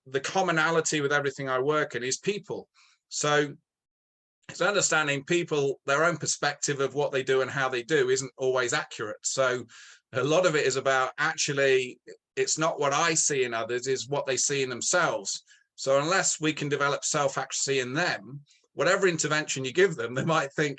the commonality with everything I work in is people. So it's understanding people, their own perspective of what they do and how they do isn't always accurate. So a lot of it is about, actually, it's not what I see in others, is what they see in themselves. So unless we can develop self-accuracy in them, whatever intervention you give them, they might think,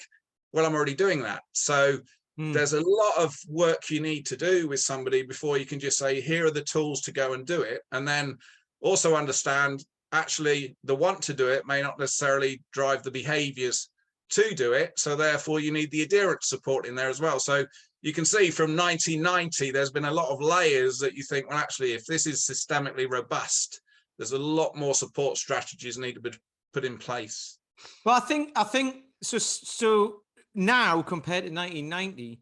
well, I'm already doing that. So there's a lot of work you need to do with somebody before you can just say, here are the tools to go and do it. And then also understand, actually, the want to do it may not necessarily drive the behaviors to do it. So therefore, you need the adherence support in there as well. So you can see from 1990, there's been a lot of layers that you think, well, actually, if this is systemically robust, there's a lot more support strategies need to be put in place. Well, I think so now compared to 1990,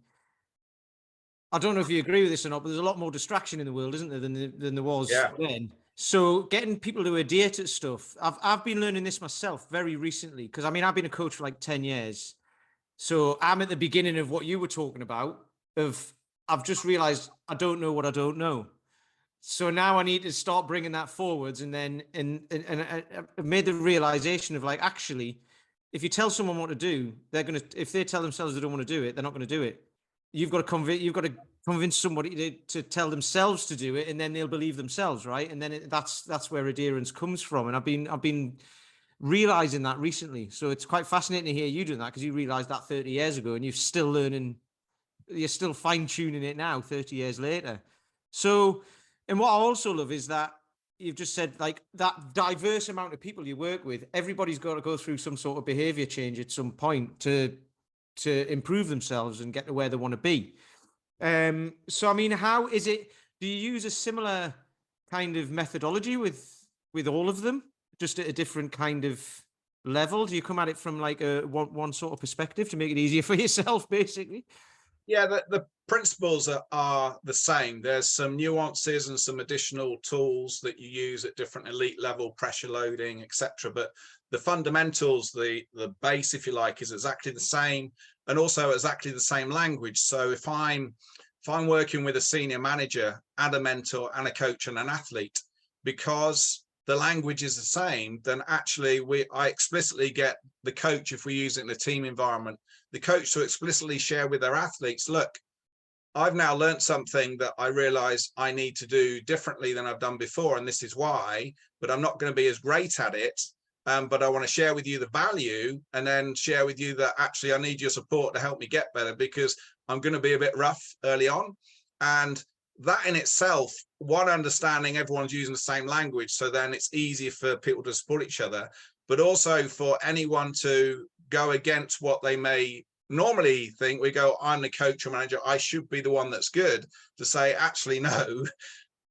I don't know if you agree with this or not, but there's a lot more distraction in the world, isn't there, than there was then. So getting people to adhere to stuff, I've been learning this myself very recently, because I mean, I've been a coach for like 10 years. So I'm at the beginning of what you were talking about, I've just realized I don't know what I don't know. So now I need to start bringing that forwards, and then I made the realization of, like, actually, if you tell someone what to do, they're going to, if they tell themselves they don't want to do it, they're not going to do it. You've got to convince somebody to tell themselves to do it, and then they'll believe themselves, right? And then that's where adherence comes from. And I've been realizing that recently. So it's quite fascinating to hear you doing that, because you realized that 30 years ago, and you're still learning, you're still fine tuning it now, 30 years later. So, and what I also love is that you've just said, like, that diverse amount of people you work with, everybody's got to go through some sort of behavior change at some point to improve themselves and get to where they want to be. So, I mean, how is it, do you use a similar kind of methodology with all of them, just at a different kind of level? Do you come at it from like a one sort of perspective to make it easier for yourself, basically? Yeah, the principles are the same. There's some nuances and some additional tools that you use at different elite level, pressure loading, etc. But the fundamentals, the base, if you like, is exactly the same, and also exactly the same language. So if I'm working with a senior manager and a mentor and a coach and an athlete, because the language is the same, then actually I explicitly get the coach, if we use it in a team environment, the coach to explicitly share with their athletes, look, I've now learned something that I realize I need to do differently than I've done before, and this is why, but I'm not going to be as great at it. But I want to share with you the value, and then share with you that actually I need your support to help me get better, because I'm going to be a bit rough early on. And that in itself, one, understanding everyone's using the same language, so then it's easier for people to support each other, but also for anyone to go against what they may normally think. We go, I'm the coach or manager, I should be the one that's good, to say, actually, no,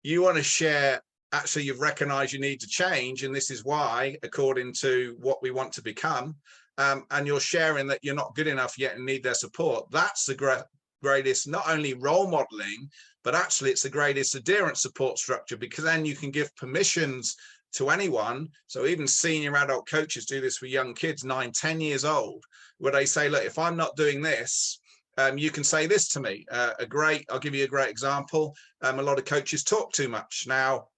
you want to share, actually, you've recognized you need to change, and this is why, according to what we want to become, and you're sharing that you're not good enough yet and need their support. That's the greatest, not only role modeling, but actually it's the greatest adherence support structure, because then you can give permissions to anyone. So even senior adult coaches do this with young kids, 9, 10 years old, where they say, look, if I'm not doing this, you can say this to me. I'll give you a great example. A lot of coaches talk too much. Now,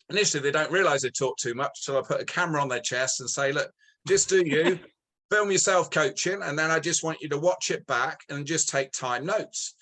initially, they don't realize they talk too much. So I put a camera on their chest and say, look, just do you, film yourself coaching, and then I just want you to watch it back and just take time notes.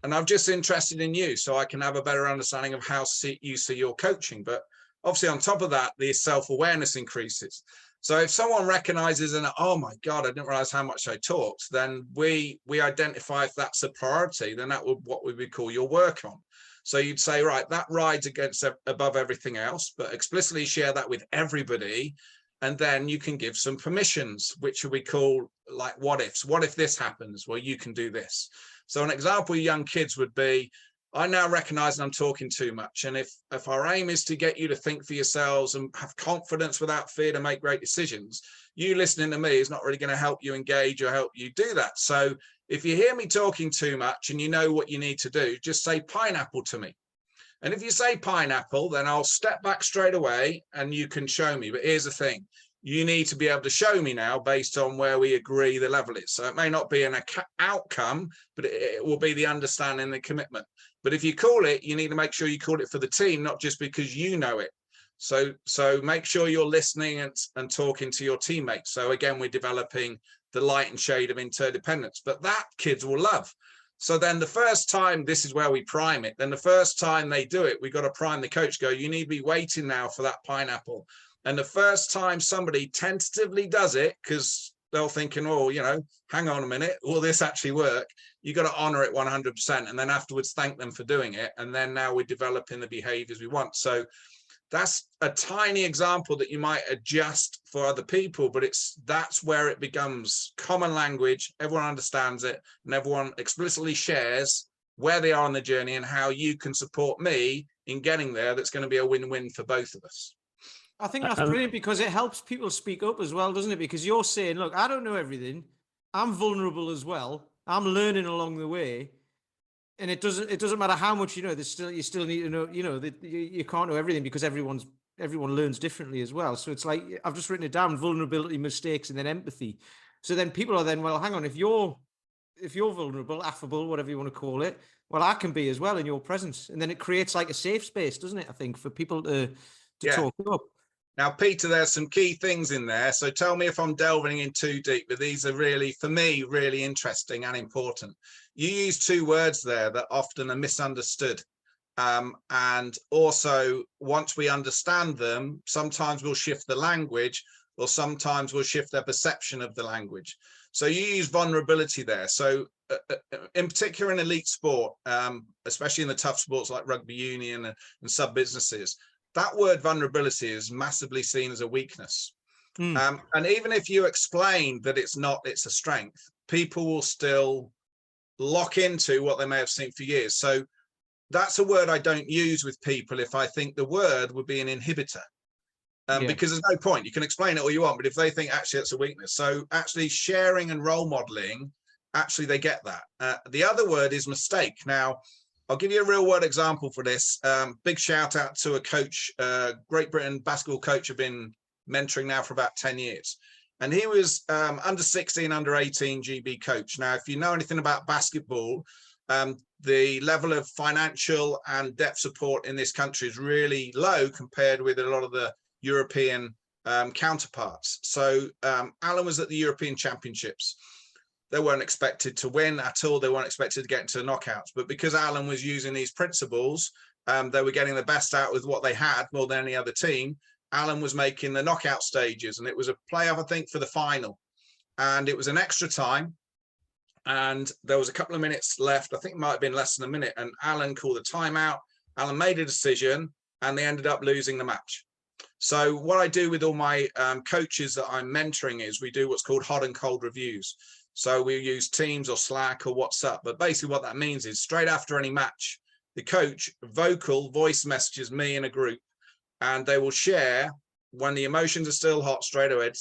And I'm just interested in you, so I can have a better understanding of how you see your coaching. But obviously, on top of that, the self-awareness increases. So if someone recognizes, and oh my God, I didn't realize how much I talked, then we identify if that's a priority, then that would what we would call your work on. So you'd say, right, that rides against above everything else, but explicitly share that with everybody. And then you can give some permissions, which we call like what ifs. What if this happens? Well, you can do this. So an example of young kids would be, I now recognize I'm talking too much. And if our aim is to get you to think for yourselves and have confidence without fear to make great decisions, you listening to me is not really going to help you engage or help you do that. So if you hear me talking too much and you know what you need to do, just say pineapple to me. And if you say pineapple, then I'll step back straight away and you can show me. But here's the thing. You need to be able to show me now based on where we agree the level is. So it may not be an outcome, but it will be the understanding, the commitment. But if you call it, you need to make sure you call it for the team, not just because you know it. So make sure you're listening and talking to your teammates. So again, we're developing the light and shade of interdependence, but that kids will love. So then the first time, this is where we prime it. Then the first time they do it, we got to prime the coach, go, you need to be waiting now for that pineapple. And the first time somebody tentatively does it, because they're thinking, oh, you know, hang on a minute, will this actually work? You got to honor it 100%. And then afterwards, thank them for doing it. And then now we're developing the behaviors we want. So that's a tiny example that you might adjust for other people, but that's where it becomes common language. Everyone understands it, and everyone explicitly shares where they are on the journey and how you can support me in getting there. That's going to be a win-win for both of us. I think that's brilliant, because it helps people speak up as well, doesn't it? Because you're saying, look, I don't know everything. I'm vulnerable as well. I'm learning along the way. And it doesn't matter how much you know, you still need to know, you know, that you can't know everything, because everyone learns differently as well. So it's like, I've just written it down: vulnerability, mistakes, and then empathy. So then people are then, well, hang on, if you're vulnerable, affable, whatever you want to call it, well, I can be as well in your presence. And then it creates like a safe space, doesn't it? I think, for people to talk up. Now, Peter, there's some key things in there. So tell me if I'm delving in too deep, but these are really, for me, really interesting and important. You use two words there that often are misunderstood. And also, once we understand them, sometimes we'll shift the language, or sometimes we'll shift their perception of the language. So you use vulnerability there. So in particular in elite sport, especially in the tough sports like rugby union and sub businesses, that word vulnerability is massively seen as a weakness. And even if you explain that it's not, it's a strength, people will still lock into what they may have seen for years. So that's a word I don't use with people if I think the word would be an inhibitor. Because there's no point. You can explain it all you want, but if they think actually it's a weakness. So actually sharing and role modeling, actually they get that. The other word is mistake. Now, I'll give you a real world example for this. Big shout out to a coach, Great Britain basketball coach I've been mentoring now for about 10 years. And he was under 16, under 18 GB coach. Now, if you know anything about basketball, the level of financial and depth support in this country is really low compared with a lot of the European counterparts. So Alan was at the European Championships. They weren't expected to win at all. They weren't expected to get into the knockouts. But because Alan was using these principles, they were getting the best out with what they had more than any other team. Alan was making the knockout stages, and it was a playoff, I think, for the final. And it was an extra time. And there was a couple of minutes left. I think it might have been less than a minute. And Alan called a timeout. Alan made a decision, and they ended up losing the match. So what I do with all my coaches that I'm mentoring is we do what's called hot and cold reviews. So we use Teams or Slack or WhatsApp. But basically what that means is straight after any match, the coach voice messages me in a group, and they will share when the emotions are still hot straight away,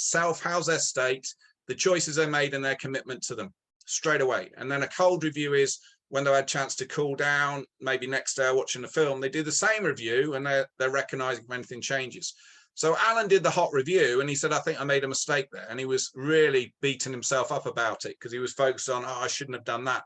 how's their state, the choices they made and their commitment to them straight away. And then a cold review is when they had a chance to cool down, maybe next day watching the film, they do the same review and they're recognizing if anything changes. So Alan did the hot review and he said, I think I made a mistake there. And he was really beating himself up about it because he was focused on, oh, I shouldn't have done that.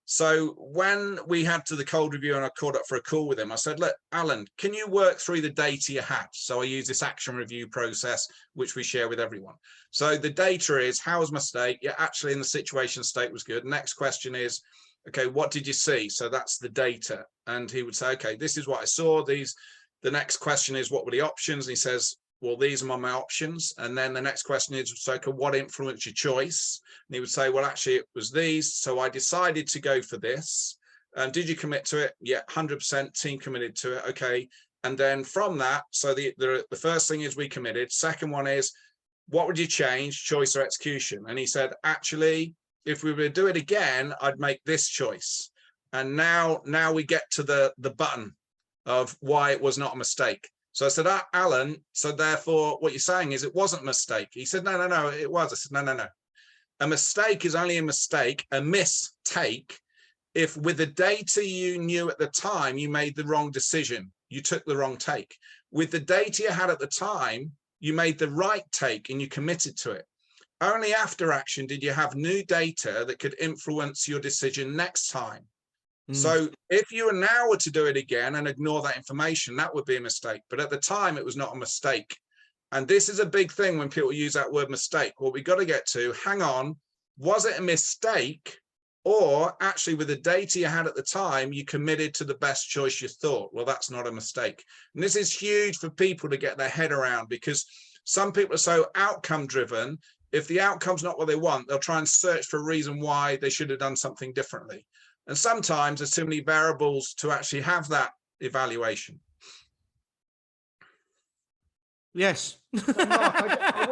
So when we had to the cold review and I called up for a call with him, I said, look, Alan, can you work through the data you had? So I use this action review process, which we share with everyone. So the data is, how was my state? Yeah, actually in the situation, state was good. Next question is, okay, what did you see? So that's the data. And he would say, okay, this is what I saw. The next question is, what were the options? And he says, well, these are my options. And then the next question is, so okay, what influenced your choice? And he would say, well, actually, it was these. So I decided to go for this. Did you commit to it? Yeah, 100% team committed to it. Okay. And then from that, so the first thing is we committed. Second one is, what would you change, choice or execution? And he said, actually, if we were to do it again, I'd make this choice. And now we get to the button of why it was not a mistake. So I said, Alan, so therefore what you're saying is it wasn't a mistake. He said, no, it was. I said, no. A mistake is only a mistake, a mistake, if with the data you knew at the time, you made the wrong decision, you took the wrong take. With the data you had at the time, you made the right take and you committed to it. Only after action did you have new data that could influence your decision next time. So if you now were to do it again and ignore that information, that would be a mistake. But at the time, it was not a mistake. And this is a big thing when people use that word mistake. What we got to get to, hang on, was it a mistake? Or actually, with the data you had at the time, you committed to the best choice you thought. Well, that's not a mistake. And this is huge for people to get their head around, because some people are so outcome driven. If the outcome's not what they want, they'll try and search for a reason why they should have done something differently. And sometimes there's too many variables to actually have that evaluation. Yes. Mark,